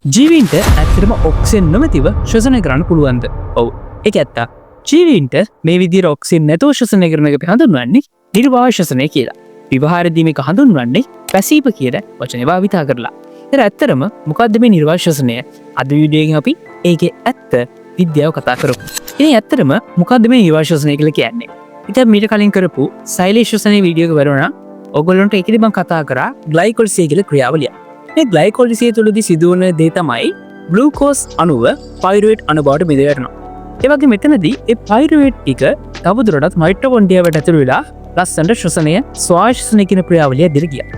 ජීවීන්ට ඇත්තටම ඔක්සිජන් නොමැතිව ශ්වසනය කරන්න පුළුවන්ද? ඔව්. ඒක ඇත්ත. ජීවීන්ට මේ විදිහට ඔක්සිජන් නැතුව ශ්වසනය කරන එක අපි හඳුන්වන්නේ නිර්වායු ශ්වසනය කියලා. විවහාර දීමක හඳුන්වන්නේ පැසීව කියන වචනේ භාවිතා කරලා. ඒත් ඇත්තටම මොකද්ද මේ නිර්වායු ශ්වසනය? අද වීඩියෝ එකෙන් අපි ඒකේ ඇත්ත විද්‍යාව කතා කරමු. ඉතින් ඇත්තටම මොකද්ද මේ නිර්වායු ශ්වසනය කියලා කියන්නේ? ඉතින් මීට කලින් කරපු සෛලීය ශ්වසනයේ වීඩියෝ එක බලනවා. ඔයගොල්ලන්ට ඒකෙදි මම කතා කරා ග්ලයිකොලිසිස් කියලා ක්‍රියාවලිය. මේ ග්ලයිකොලිසිස් තුළදී සිදුවන දේ තමයි ග්ලූකෝස් අණුව පයිරුවේට් අණු බවට බෙද වැටෙනවා. ඒ වගේ මෙතනදී ඒ පයිරුවේට් ටික තවදුරටත් මයිටොකොන්ඩ්‍රියාවට ඇතුළු වෙලා ලස්සනට ශ්වසනය ස්වාශනය කියන ක්‍රියාවලිය දිහා ගියා.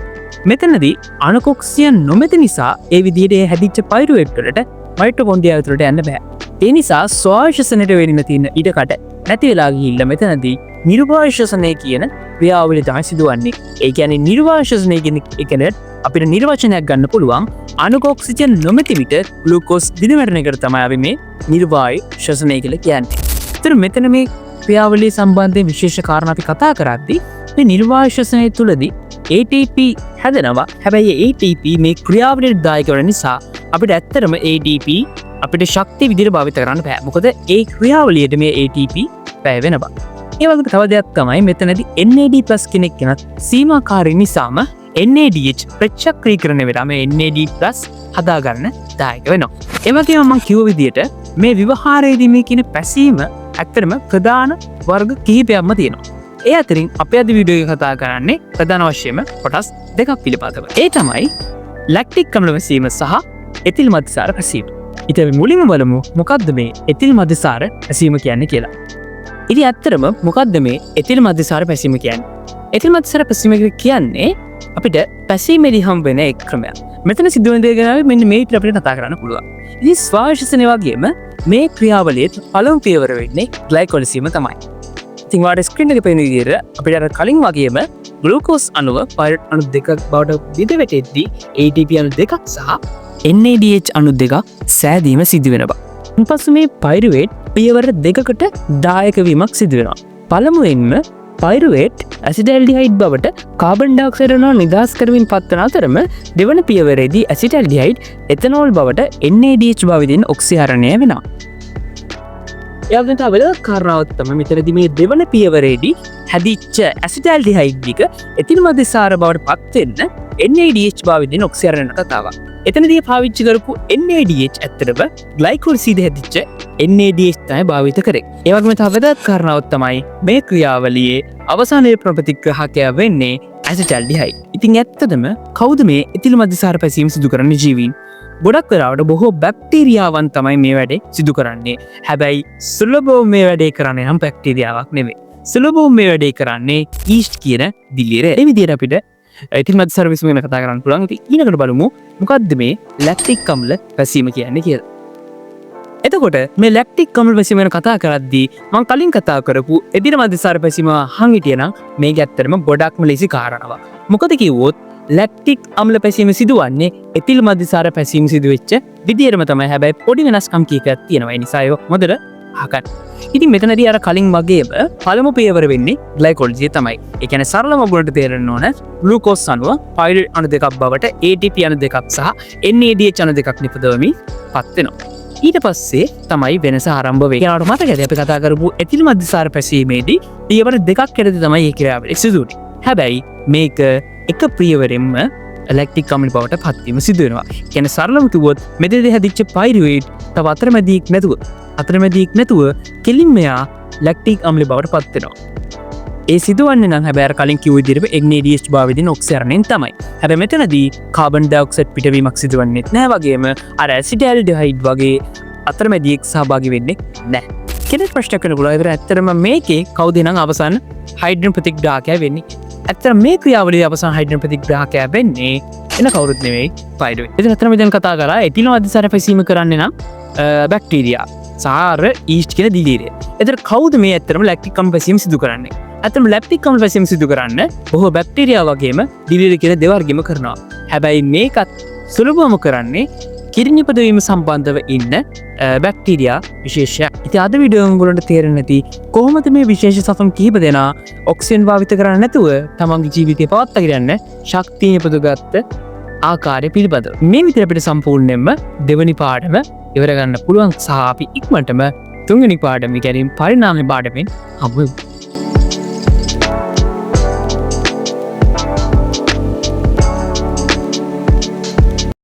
මෙතනදී අණුකොක්සියන් නොමැති නිසා ඒ විදිහට ඒ හැදිච්ච පයිරුවේට් වලට මයිටොකොන්ඩ්‍රියාව ඇතුළට යන්න බෑ. ඒ නිසා ස්වාශනයට වෙන්න තියෙන ඉඩකට නැති වෙලා ගිහිල්ලා මෙතනදී නිර්වායු ශ්වසනය කියන ක්‍රියාවලිය තමයි සිදුවන්නේ. ඒ කියන්නේ නිර්වායු ශ්වසනය කියන අපිට නිර්වචනයක් ගන්න පුළුවන් අණුකොක්සිජන් නොමැති විට ග්ලූකෝස් දිනවැටෙන එකට තමයි අපි මේ නිර්වායු ශ්වසනය කියලා කියන්නේ. ඒතර මෙතන මේ ක්‍රියාවලිය සම්බන්ධයෙන් විශේෂ කාරණා අපි කතා කරද්දී මේ නිර්වායු ශ්වසනය තුළදී ATP හැදෙනවා. හැබැයි ATP මේ ක්‍රියාවලියට දායක වෙන නිසා අපිට ඇත්තටම ATP අපිට ශක්තිය විදිහට භාවිත කරන්න බෑ. මොකද ඒ ක්‍රියාවලියට මේ ATP වැය වෙනවා. ඒ වගේ තව දෙයක් තමයි මෙතනදී NAD+ කෙනෙක් කෙනත් සීමාකාරී නිසාම NADH ප්‍රතිචක්‍රීකරණය වෙලා මේ NAD+ හදාගන්න දායක වෙනවා. ඒ වගේම මම කිව්ව විදිහට මේ විවහාරයේදී මේ කියන පැසීම ඇත්තටම ප්‍රධාන වර්ග කිහිපයක්ම තියෙනවා. ඒ අතරින් අපේ අද වීඩියෝ එක කතා කරන්නේ ප්‍රධාන වශයෙන්ම කොටස් දෙකක් පිළිබඳව. ඒ තමයි ලැක්ටික් අම්ල පැසීම සහ එතිල් මධ්‍යසාර පැසීම. ඉතින් අපි මුලින්ම බලමු මොකද්ද මේ එතිල් මධ්‍යසාර පැසීම කියන්නේ කියලා. ඉතින් ඇත්තටම මොකද්ද මේ එතිල් මධ්‍යසාර පැසීම කියන්නේ? එතිල් මධ්‍යසාර පැසීම කියන්නේ අපිට පැසීමේදී හම් වෙන එක් ක්‍රමයක්. මෙතන සිදුවන දේ ගැන මෙන්න මේ විදිහට අපිට කතා කරන්න පුළුවන්. ඉතින් ස්වාශනය වගේම මේ ක්‍රියාවලියේ පළමු පියවර වෙන්නේ ග්ලයිකොලිසිස් තමයි. ඉතින් වාට ස්ක්‍රීන් එකේ පේන විදිහට අපිට අර කලින් වගේම ග්ලූකෝස් අණුව පයිරුවේට් අණු දෙකක් බවට බෙද වැටෙද්දී ATP අණු දෙකක් සහ NADH අණු දෙකක් සෑදීම සිදු වෙනවා. ඊපස්සේ මේ පයිරුවේට් පියවර දෙකකට දායක වීමක් සිදු වෙනවා. පළමුවෙන්ම පයිරුවේට් ඇසිටල්ඩිහයිඩ් බවට කාබන් ඩයොක්සයිඩ් අණු නිදහස් කරමින් පත්වන අතරම දෙවන පියවරේදී ඇසිටල්ඩිහයිඩ් එතනෝල් බවට NADH භාවිතයෙන් ඔක්සිහරණය වෙනවා. එයාගෙන් තව වෙනත් කාරණාවක් තමයි මෙතනදී මේ දෙවන පියවරේදී හැදිච්ච ඇසිටල්ඩිහයිඩ් එක එතිල් මධ්‍යසාර බවට පත් වෙන්න NADH භාවිතයෙන් ඔක්සිහරණය කරන කතාවක්. එතනදී පාවිච්චි කරපු NADH ඇත්තටම ග්ලයිකොලිසිස් හැදිච්ච NADH තමයි භාවිත කරේ. ඒ වගේම තව වැදගත් කාරණාවක් තමයි මේ ක්‍රියාවලියේ අවසානයේ ප්‍රතිග්‍රාහකයා වෙන්නේ ඇසිටල්ඩිහයිඩ්. ඉතින් ඇත්තටම කවුද මේ එතිල් මධ්‍යසාර පැසීම සිදු කරන ජීවීන්? ගොඩක් වෙලාවට බොහෝ බැක්ටීරියාවන් තමයි මේ වැඩේ සිදු කරන්නේ. හැබැයි සුලභව මේ වැඩේ කරන්නේ නම් බැක්ටීරියාවක් නෙමෙයි. සුලභව මේ වැඩේ කරන්නේ ඊස්ට් කියන දිලිරය. ඒ විදිහට අපිට එතිල් මධ්‍යසාර පැසීම ගැන කතා කරන්න පුළුවන්. ඉතින් ඊළඟට බලමු මොකද්ද මේ ලැක්ටික් අම්ල පැසීම කියන්නේ කියලා. එතකොට මේ ලැක්ටික් අම්ල පැසීම ගැන කතා කරද්දී මම කලින් කතා කරපු එතිල් මධ්‍යසාර පැසීම අහන් හිටියනම් මේක ඇත්තටම ගොඩක්ම ලේසි කාරණාවක්. මොකද කිව්වොත් ලැක්ටික් අම්ල පැසීම සිදුවන්නේ එතිල් මධ්‍යසාර පැසීම සිදුවෙච්ච විදිහටම තමයි. හැබැයි පොඩි වෙනස්කම් කීපයක් තියෙනවා. ඒ නිසා ඒක මොදට අහගන්න. ඉතින් මෙතනදී අර කලින් වගේම පළමු පියවර වෙන්නේ ග්ලයිකොලිසිස් තමයි. ඒ කියන්නේ සරලම ඔයගොල්ලන්ට තේරෙන්න ඕන ග්ලූකෝස් අණුව පයිරුවේට් අණු දෙකක් බවට ATP අණු දෙකක් සහ NADH අණු දෙකක් නිපදවමින් පත් වෙනවා. ඊට පස්සේ තමයි වෙනස ආරම්භ වෙන්නේ. ඒකට මතකද අපි කතා කරපු එතිල් මධ්‍යසාර පැසීමේදී පියවර දෙකක් ඇරෙද්දී තමයි මේ ක්‍රියාවලිය සිදු වෙන්නේ. හැබැයි මේක එක පියවරෙන්ම ලැක්ටික් අම්ල බවට පත්වීම සිදු වෙනවා. කියන්නේ සරලව කිව්වොත් මෙතනදී හැදිච්ච පයිරුවේට් තව අතරමැදියෙක් නැතුව කෙලින්ම යා ලැක්ටික් අම්ල බවට පත් වෙනවා. ඒ සිදුවන්නේ නම් හැබැයි අර කලින් කිව්ව විදිහට NADH භාවිතයෙන් ඔක්සිහරණයෙන් තමයි. හැබැයි මෙතනදී කාබන් ඩයොක්සයිඩ් පිටවීමක් සිදුවන්නේ නැහැ. වගේම අර ඇසිටල්ඩිහයිඩ් වගේ අතරමැදියෙක් සහභාගී වෙන්නේ නැහැ. කෙනෙක් ප්‍රශ්නයක් කරන්න පුළුවන්. ඒතර ඇත්තටම මේකේ කවුද නම් අවසාන හයිඩ්‍රජන් ප්‍රතිග්‍රාහකයා වෙන්නේ? ඇත්තටම මේ ක්‍රියාවලියේ අවසාන හයිඩ්‍රජන් ප්‍රතිග්‍රාහකයා වෙන්නේ එන කවුරුත් නෙවෙයි පයිරුවේට්. ඉතින් අතරම දැන් කතා කරා එතිල් මධ්‍යසාර පැසීම කරන්නේ නම් බැක්ටීරියා සාර ඊස්ට් කියන දිලිරය. එතන කවුද මේ ඇත්තටම ලැක්ටික් අම්ල පැසීම සිදු කරන්නේ? ඇත්තටම ලැක්ටික් අම්ල පැසීම සිදු කරන්න බොහෝ බැක්ටීරියා වගේම දිලිරය කියන දෙවර්ගෙම කරනවා. හැබැයි මේකත් සුලභවම කරන්නේ කිරිනි පදවීම සම්බන්ධව ඉන්න බැක්ටීරියා විශේෂයක්. ඉතින් අද වීඩියෝ උඹලන්ට තේරෙන්නේ නැති කොහොමද මේ විශේෂ සතුන් කීප දෙනා ඔක්සිජන් භාවිත කරන්නේ නැතුව තමන්ගේ ජීවිතය පවත්වාගෙන යන්න ශක්තිය ඉපදගත්ත ආකාරය පිළිබඳ මේ විතර අපිට සම්පූර්ණයෙන්ම දෙවනි පාඩම ඉවරගන්න පුළුවන් සහ අපි ඉක්මටම තුන්ගනි පාඩමි ගැරීම් පරිනාමය පාඩමෙන් හමුවෙමු.